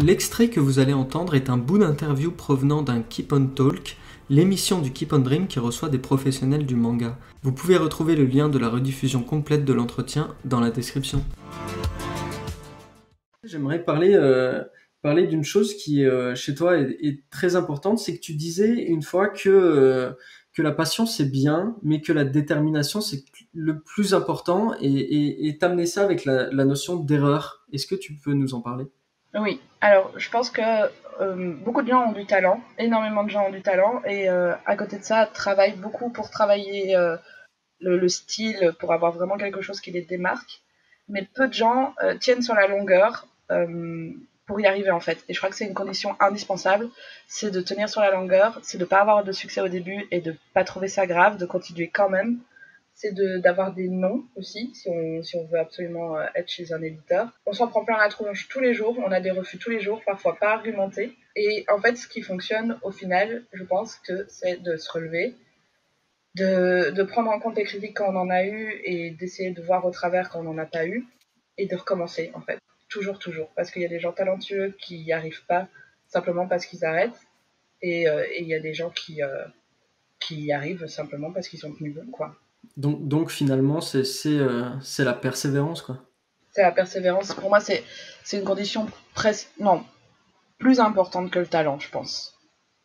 L'extrait que vous allez entendre est un bout d'interview provenant d'un Keep on Talk, l'émission du Keep on Dream qui reçoit des professionnels du manga. Vous pouvez retrouver le lien de la rediffusion complète de l'entretien dans la description. J'aimerais parler d'une chose qui chez toi est très importante, c'est que tu disais une fois que la passion c'est bien, mais que la détermination c'est le plus important et t'amener ça avec la notion d'erreur. Est-ce que tu peux nous en parler? Oui, alors je pense que beaucoup de gens ont du talent, énormément de gens ont du talent, et à côté de ça, travaillent beaucoup pour travailler le style, pour avoir vraiment quelque chose qui les démarque. Mais peu de gens tiennent sur la longueur pour y arriver en fait. Et je crois que c'est une condition indispensable, c'est de tenir sur la longueur, c'est de ne pas avoir de succès au début et de ne pas trouver ça grave, de continuer quand même, c'est d'avoir des noms aussi, si on veut absolument être chez un éditeur. On s'en prend plein la tronche tous les jours, on a des refus tous les jours, parfois pas argumentés. Et en fait, ce qui fonctionne au final, je pense que c'est de se relever, de prendre en compte les critiques quand on en a eu et d'essayer de voir au travers quand on n'en a pas eu et de recommencer en fait. Toujours, toujours. Parce qu'il y a des gens talentueux qui n'y arrivent pas simplement parce qu'ils arrêtent et il y a des gens qui y arrivent simplement parce qu'ils sont tenus bons, quoi. Donc finalement, c'est la persévérance, quoi. C'est la persévérance. Pour moi, c'est une condition presque, non, plus importante que le talent, je pense,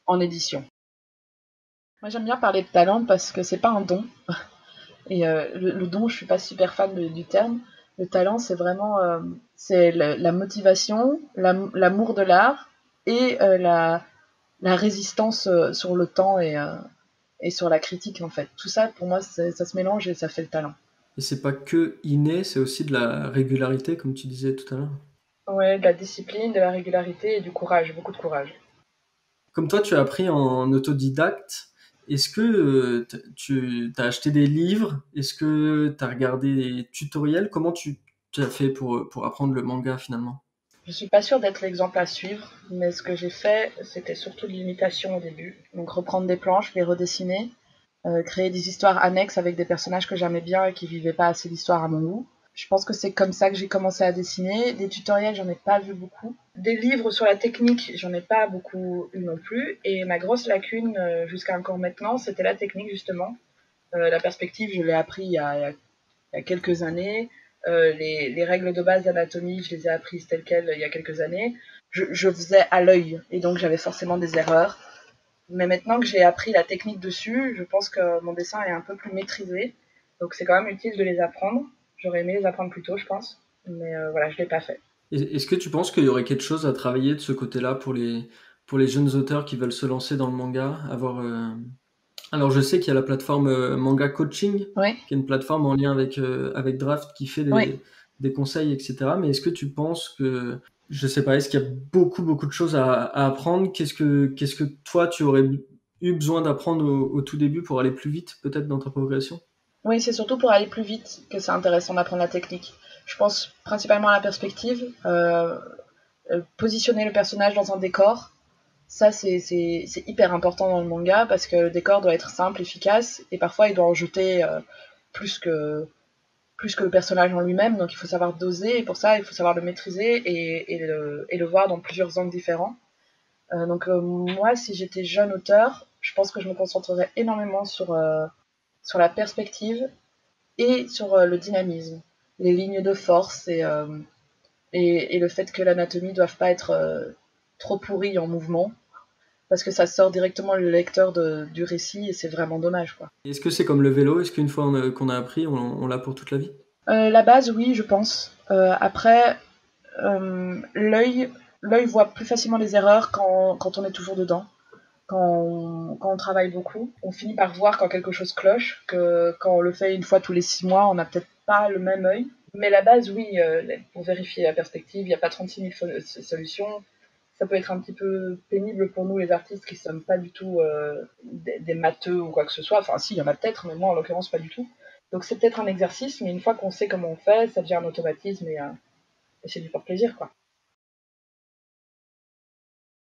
en édition. Moi, j'aime bien parler de talent parce que c'est pas un don. Et le don, je suis pas super fan du terme. Le talent, c'est vraiment c'est la motivation, l'amour de l'art et la résistance sur le temps et sur la critique, en fait. Tout ça, pour moi, ça se mélange et ça fait le talent. Et c'est pas que inné, c'est aussi de la régularité, comme tu disais tout à l'heure. Ouais, de la discipline, de la régularité et du courage, beaucoup de courage. Comme toi, tu as appris en autodidacte, est-ce que tu as acheté des livres? Est-ce que tu as regardé des tutoriels? Comment tu as fait pour apprendre le manga finalement? Je suis pas sûre d'être l'exemple à suivre, mais ce que j'ai fait, c'était surtout de l'imitation au début. Donc reprendre des planches, les redessiner, créer des histoires annexes avec des personnages que j'aimais bien et qui vivaient pas assez d'histoire à mon goût. Je pense que c'est comme ça que j'ai commencé à dessiner. Des tutoriels, j'en ai pas vu beaucoup. Des livres sur la technique, j'en ai pas beaucoup eu non plus. Et ma grosse lacune, jusqu'à encore maintenant, c'était la technique justement. La perspective, je l'ai appris il y a quelques années. Les règles de base d'anatomie, je les ai apprises telles quelles il y a quelques années. Je faisais à l'œil et donc j'avais forcément des erreurs. Mais maintenant que j'ai appris la technique dessus, je pense que mon dessin est un peu plus maîtrisé. Donc c'est quand même utile de les apprendre. J'aurais aimé les apprendre plus tôt, je pense. Mais voilà, je ne l'ai pas fait. Est-ce que tu penses qu'il y aurait quelque chose à travailler de ce côté-là pour les jeunes auteurs qui veulent se lancer dans le manga, Alors je sais qu'il y a la plateforme Manga Coaching, Oui, qui est une plateforme en lien avec Draft qui fait oui. des conseils, etc. Mais est-ce que tu penses que, je sais pas, est-ce qu'il y a beaucoup de choses à apprendre? Qu'est-ce que toi tu aurais eu besoin d'apprendre au tout début pour aller plus vite, peut-être dans ta progression? Oui, c'est surtout pour aller plus vite que c'est intéressant d'apprendre la technique. Je pense principalement à la perspective, positionner le personnage dans un décor. Ça, c'est hyper important dans le manga parce que le décor doit être simple, efficace, et parfois il doit en jeter plus que, plus que le personnage en lui-même. Donc il faut savoir doser, et pour ça, il faut savoir le maîtriser et le voir dans plusieurs angles différents. Moi, si j'étais jeune auteur, je pense que je me concentrerais énormément sur la perspective et sur le dynamisme, les lignes de force et le fait que l'anatomie ne doive pas être trop pourrie en mouvement parce que ça sort directement le lecteur du récit et c'est vraiment dommage, quoi. Est-ce que c'est comme le vélo? Est-ce qu'une fois qu'on a appris, on l'a pour toute la vie? La base, oui, je pense. Après, l'œil voit plus facilement les erreurs quand on est toujours dedans. Quand on travaille beaucoup, on finit par voir quand quelque chose cloche, que quand on le fait une fois tous les 6 mois, on n'a peut-être pas le même œil. Mais la base, oui, pour vérifier la perspective, il n'y a pas 36 000 solutions. Ça peut être un petit peu pénible pour nous, les artistes, qui ne sommes pas du tout des matheux ou quoi que ce soit. Enfin, si, il y en a peut-être, mais moi, en l'occurrence, pas du tout. Donc, c'est peut-être un exercice, mais une fois qu'on sait comment on fait, ça devient un automatisme et c'est du pur plaisir, quoi.